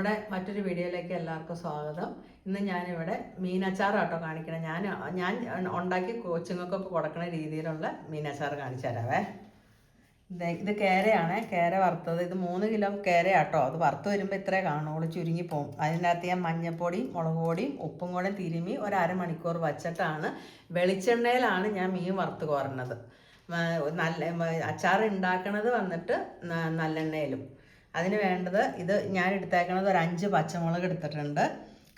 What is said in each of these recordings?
നമ്മുടെ മറ്റൊരു വീഡിയോയിലേക്ക് എല്ലാവർക്കും സ്വാഗതം. ഇന്ന് ഞാനിവിടെ മീനച്ചാറാട്ടോ കാണിക്കണം. ഞാൻ ഉണ്ടാക്കി കൊച്ചുങ്ങൾക്കൊക്കെ കൊടുക്കുന്ന രീതിയിലുള്ള മീനച്ചാർ കാണിച്ചു തരാവേ. ഇത് കേരയാണ്, കേര വറുത്തത്. ഇത് 3 കിലോ കേരയാട്ടോ. അത് വറുത്ത് വരുമ്പോൾ ഇത്രേ കാണുള്ളൂ, ചുരുങ്ങിപ്പോവും. അതിനകത്ത് ഞാൻ മഞ്ഞപ്പൊടിയും മുളക് പൊടിയും ഉപ്പും കൂടെ തിരുമ്മി ഒരു അരമണിക്കൂർ വച്ചിട്ടാണ് വെളിച്ചെണ്ണയിലാണ് ഞാൻ മീൻ വറുത്ത് കോരുന്നത്. നല്ല അച്ചാർ ഉണ്ടാക്കണത് വന്നിട്ട് നല്ലെണ്ണയിലും. അതിന് വേണ്ടത് ഇത് ഞാൻ എടുത്തേക്കണത് ഒരു 5 പച്ചമുളക് എടുത്തിട്ടുണ്ട്,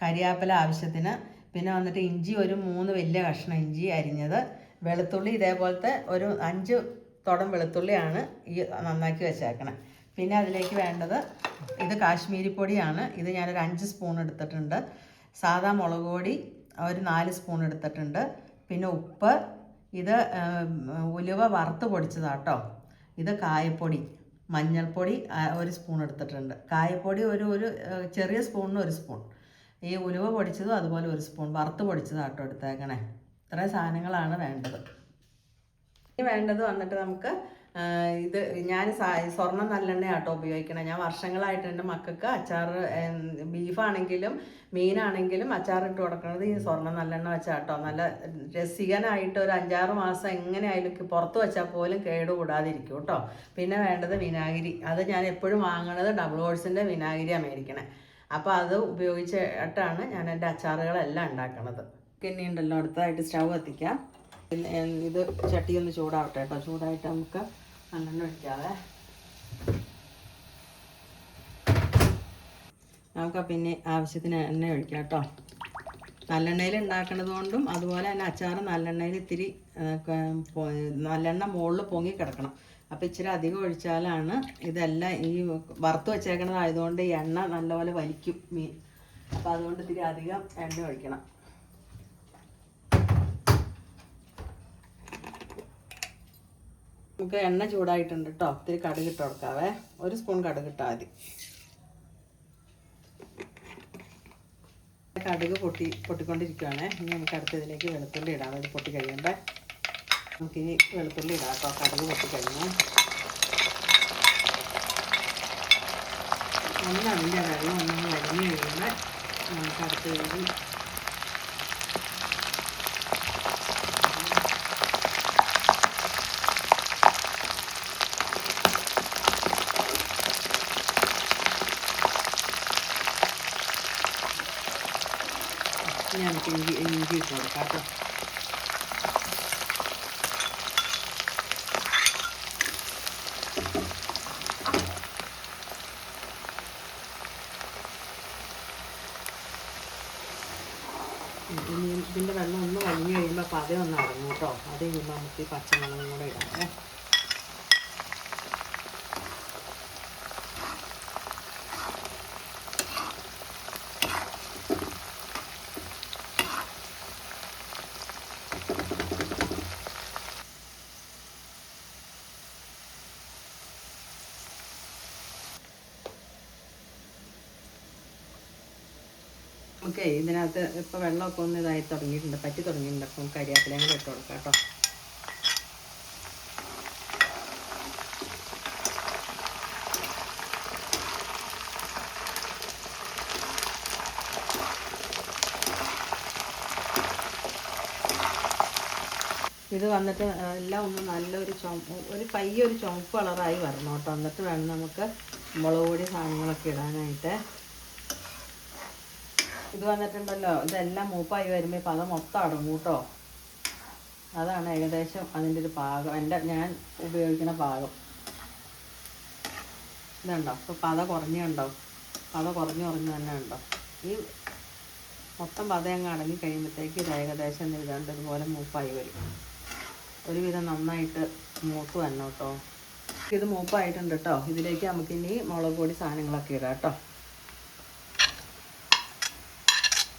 കരിയാപ്പില ആവശ്യത്തിന്, പിന്നെ വന്നിട്ട് ഇഞ്ചി ഒരു 3 വലിയ കഷ്ണം ഇഞ്ചി അരിഞ്ഞത്, വെളുത്തുള്ളി ഇതേപോലത്തെ ഒരു 5 തുടം വെളുത്തുള്ളിയാണ് ഈ നന്നാക്കി വെച്ചേക്കണേ. പിന്നെ അതിലേക്ക് വേണ്ടത് ഇത് കാശ്മീരി പൊടിയാണ്. ഇത് ഞാനൊരു 5 സ്പൂൺ എടുത്തിട്ടുണ്ട്. സാദാ മുളക് പൊടി ഒരു 4 സ്പൂൺ എടുത്തിട്ടുണ്ട്. പിന്നെ ഉപ്പ്, ഇത് ഉലുവ വറുത്ത് പൊടിച്ചതാട്ടോ. ഇത് കായപ്പൊടി, മഞ്ഞൾപ്പൊടി 1 സ്പൂൺ എടുത്തിട്ടുണ്ട്. കായപ്പൊടി ഒരു ചെറിയ സ്പൂണിന് 1 സ്പൂൺ. ഈ ഉലുവ പൊടിച്ചതും അതുപോലെ 1 സ്പൂൺ വറുത്ത് പൊടിച്ചതാട്ടോ എടുത്തേക്കണേ. ഇത്രയും സാധനങ്ങളാണ് വേണ്ടത്. ഇനി വേണ്ടത് വന്നിട്ട് നമുക്ക് ഇത് ഞാൻ സ്വർണ്ണ നല്ലെണ്ണയാട്ടോ ഉപയോഗിക്കണം. ഞാൻ വർഷങ്ങളായിട്ട് എൻ്റെ മക്കൾക്ക് അച്ചാർ, ബീഫാണെങ്കിലും മീനാണെങ്കിലും അച്ചാറിട്ട് കൊടുക്കുന്നത് ഈ സ്വർണ്ണ നല്ലെണ്ണ വെച്ചാട്ടോ. നല്ല രസികനായിട്ട് ഒരു 5-6 മാസം എങ്ങനെയായാലും പുറത്ത് വെച്ചാൽ പോലും കേടുകൂടാതിരിക്കും കേട്ടോ. പിന്നെ വേണ്ടത് വിനാഗിരി. അത് ഞാൻ എപ്പോഴും വാങ്ങണത് ഡബിൾ ഹോഴ്സിൻ്റെ വിനാഗിരിയാണ് മേടിക്കണേ. അപ്പോൾ അത് ഉപയോഗിച്ചിട്ടാണ് ഞാൻ എൻ്റെ അച്ചാറുകളെല്ലാം ഉണ്ടാക്കണത്. പിന്നെ ഉണ്ടല്ലോ, അടുത്തതായിട്ട് സ്റ്റൗ കത്തിക്കാം. ഇത് ചട്ടി ഒന്ന് ചൂടാവട്ടെ കേട്ടോ. ചൂടായിട്ട് നമുക്ക് നല്ലെണ്ണ ഒഴിക്കാവേ. നമുക്ക് പിന്നെ ആവശ്യത്തിന് എണ്ണ ഒഴിക്കാം കേട്ടോ. നല്ലെണ്ണയിൽ ഉണ്ടാക്കണത് കൊണ്ടും അതുപോലെ തന്നെ അച്ചാർ നല്ലെണ്ണയിൽ ഇത്തിരി നല്ലെണ്ണ മുകളിൽ പൊങ്ങി കിടക്കണം. അപ്പോൾ ഇച്ചിരി അധികം ഒഴിച്ചാലാണ് ഇതെല്ലാം ഈ വറുത്ത് വെച്ചേക്കണതായതുകൊണ്ട് ഈ എണ്ണ നല്ലപോലെ വലിക്കും മീൻ. അപ്പോൾ അതുകൊണ്ട് ഇത്തിരി അധികം എണ്ണ ഒഴിക്കണം. നമുക്ക് എണ്ണ ചൂടായിട്ടുണ്ട് കേട്ടോ. ഇത്തിരി കടുക് ഇട്ട് കൊടുക്കാവേ. 1 സ്പൂൺ കടുക് ഇട്ടാൽ മതി. കടുക് പൊട്ടിക്കൊണ്ടിരിക്കുകയാണേ. ഇനി നമുക്ക് അടുത്തതിലേക്ക് വെളുത്തുള്ളി ഇടാം. അത് പൊട്ടി കഴിയുമ്പോൾ നമുക്കിനി വെളുത്തുള്ളി ഇടാം കേട്ടോ. കടുക് പൊട്ടിക്കഴിഞ്ഞു അതിൻ്റെ വെള്ളം ഒന്നും വലിഞ്ഞു കഴിയുമ്പോൾ നമുക്ക് അടുത്തതിലേക്ക് നമുക്ക് ഇഞ്ചി ഇട്ട് കൊടുക്കാം കേട്ടോ. ഇതിൻ്റെ വെള്ളം ഒന്ന് വലിഞ്ഞു കഴിയുമ്പോൾ പതം ഒന്ന് അടങ്ങും കേട്ടോ. അത് കഴിയുമ്പോൾ നമുക്ക് ഈ പച്ചമുളകും കൂടെ ഇടാം. ഓക്കെ, ഇതിനകത്ത് ഇപ്പോൾ വെള്ളമൊക്കെ ഒന്ന് ഇതായി തുടങ്ങിയിട്ടുണ്ട്, പറ്റി തുടങ്ങിയിട്ടുണ്ട്. അപ്പം കരിയാപ്പിലയും കൂടെ ഇട്ട് കൊടുക്കാം കേട്ടോ. ഇത് വന്നിട്ട് എല്ലാം ഒന്ന് നല്ലൊരു ഒരു ചുവപ്പ് കളറായി വരണം കേട്ടോ. എന്നിട്ട് വേണം നമുക്ക് മുളക് പൊടി സാധനങ്ങളൊക്കെ ഇടാനായിട്ട്. ഇത് വന്നിട്ടുണ്ടല്ലോ, ഇതെല്ലാം മൂപ്പായി വരുമ്പോൾ പത മൊത്തം അടങ്ങും കേട്ടോ. അതാണ് ഏകദേശം അതിൻ്റെ ഒരു പാകം, ഞാൻ ഉപയോഗിക്കുന്ന പാകം. ഇതുണ്ടോ, ഇപ്പോൾ പത കുറഞ്ഞുണ്ടോ, പത കുറഞ്ഞു തന്നെ ഉണ്ടോ. ഈ മൊത്തം പത അങ്ങ് അടങ്ങി കഴിയുമ്പോഴത്തേക്ക് ഇത് ഏകദേശം ഇതുപോലെ മൂപ്പായി വരും. ഒരുവിധം നന്നായിട്ട് മൂത്ത് തന്നെ കേട്ടോ. ഇത് മൂപ്പായിട്ടുണ്ട് കേട്ടോ. ഇതിലേക്ക് നമുക്കിനി മുളക് പൊടി സാധനങ്ങളൊക്കെ ഇടാം കേട്ടോ.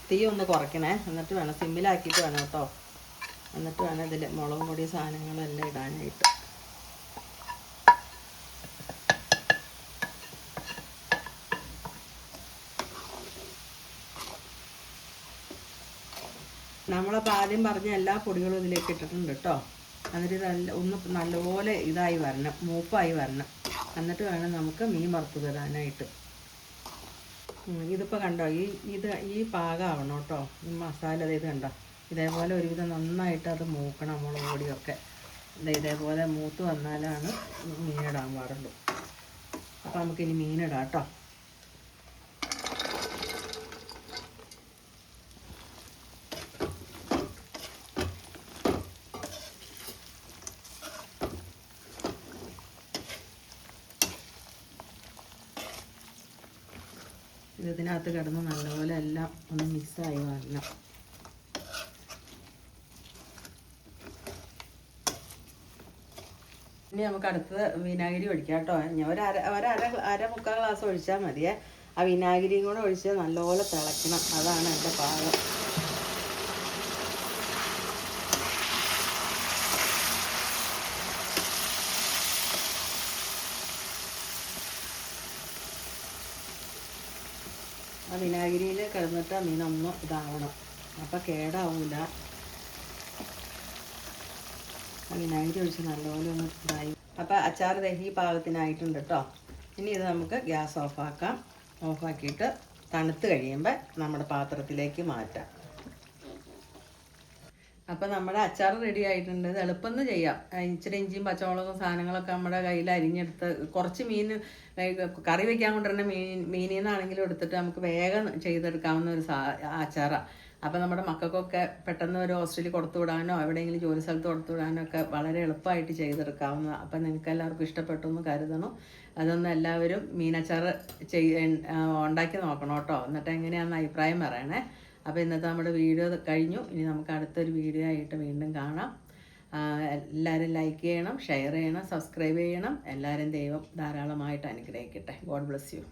തീ ഒന്ന് കുറയ്ക്കണേ. എന്നിട്ട് വേണം, സിമ്മിലാക്കിയിട്ട് വേണം കേട്ടോ. എന്നിട്ട് വേണം ഇതിൽ മുളക് പൊടി സാധനങ്ങളെല്ലാം ഇടാനായിട്ട്. നമ്മളപ്പോൾ ആദ്യം പറഞ്ഞ എല്ലാ പൊടികളും ഇതിലേക്ക് ഇട്ടിട്ടുണ്ട് കേട്ടോ. എന്നിട്ട് ഒന്ന് നല്ലപോലെ ഇതായി വരണം, മൂപ്പായി വരണം. എന്നിട്ട് വേണം നമുക്ക് മീൻ വറുത്ത് തരാനായിട്ട്. ഇതിപ്പോൾ കണ്ടോ, ഈ പാകമാവണം കേട്ടോ. ഈ മസാല ഇത് കണ്ടോ, ഇതേപോലെ ഒരുവിധം നന്നായിട്ട് അത് മൂക്കണം മുളക് പൊടിയൊക്കെ. ഇതേപോലെ മൂത്ത് വന്നാലാണ് മീനിടാൻ പാടുള്ളൂ. അപ്പോൾ നമുക്കിനി മീനിടാം കേട്ടോ. ഇതിനകത്ത് കിടന്ന് നല്ലപോലെ എല്ലാം ഒന്ന് മിക്സായി വരണം. ഇനി നമുക്ക് അടുത്തത് വിനാഗിരി ഒഴിക്കാം കേട്ടോ. അര മുക്കാൽ ഗ്ലാസ് ഒഴിച്ചാൽ മതിയേ. ആ വിനാഗിരിയും കൂടെ ഒഴിച്ച് നല്ലപോലെ തിളയ്ക്കണം. അതാണ് എൻ്റെ പാകം. ആ വിനാഗിരിയിൽ കിടന്നിട്ട് മീനൊന്ന് ഇതാവണം, അപ്പം കേടാവില്ല. വിനാഗിരി ഒഴിച്ച് നല്ലപോലെ ഒന്ന് ഇതായി. അപ്പോൾ അച്ചാർ ഈ പാകത്തിനായിട്ടുണ്ട് കേട്ടോ. ഇനി ഇത് നമുക്ക് ഗ്യാസ് ഓഫാക്കാം. ഓഫാക്കിയിട്ട് തണുത്ത് കഴിയുമ്പോൾ നമ്മുടെ പാത്രത്തിലേക്ക് മാറ്റാം. അപ്പോൾ നമ്മുടെ അച്ചാർ റെഡി ആയിട്ടുണ്ട്. ഇത് എളുപ്പം ചെയ്യാം. ഇച്ചിരി ഇഞ്ചിയും പച്ചമുളകും സാധനങ്ങളൊക്കെ നമ്മുടെ കയ്യിൽ അരിഞ്ഞെടുത്ത് കുറച്ച് മീൻ കറി വെക്കാൻ കൊണ്ടുവരുന്ന മീനിൽ നിന്നാണെങ്കിലും എടുത്തിട്ട് നമുക്ക് വേഗം ചെയ്തെടുക്കാവുന്ന ഒരു അച്ചാറാണ്. അപ്പോൾ നമ്മുടെ മക്കൾക്കൊക്കെ പെട്ടെന്ന് ഒരു ഹോസ്റ്റലിൽ കൊടുത്തു വിടാനോ എവിടെയെങ്കിലും ജോലി സ്ഥലത്ത് കൊടുത്തു വിടാനോ ഒക്കെ വളരെ എളുപ്പമായിട്ട് ചെയ്തെടുക്കാവുന്നതാണ്. അപ്പം നിങ്ങൾക്ക് എല്ലാവർക്കും ഇഷ്ടപ്പെട്ടു എന്ന് കരുതണം. അതൊന്ന് എല്ലാവരും മീനച്ചാർ ഉണ്ടാക്കി നോക്കണം കേട്ടോ. എന്നിട്ട് എങ്ങനെയാണെന്ന് അഭിപ്രായം പറയണേ. അപ്പോൾ ഇന്നത്തെ നമ്മുടെ വീഡിയോ കഴിഞ്ഞു. ഇനി നമുക്ക് അടുത്തൊരു വീഡിയോ ആയിട്ട് വീണ്ടും കാണാം. എല്ലാവരും ലൈക്ക് ചെയ്യണം, ഷെയർ ചെയ്യണം, സബ്സ്ക്രൈബ് ചെയ്യണം. എല്ലാവരും ദൈവം ധാരാളമായിട്ട് അനുഗ്രഹിക്കട്ടെ. God bless you.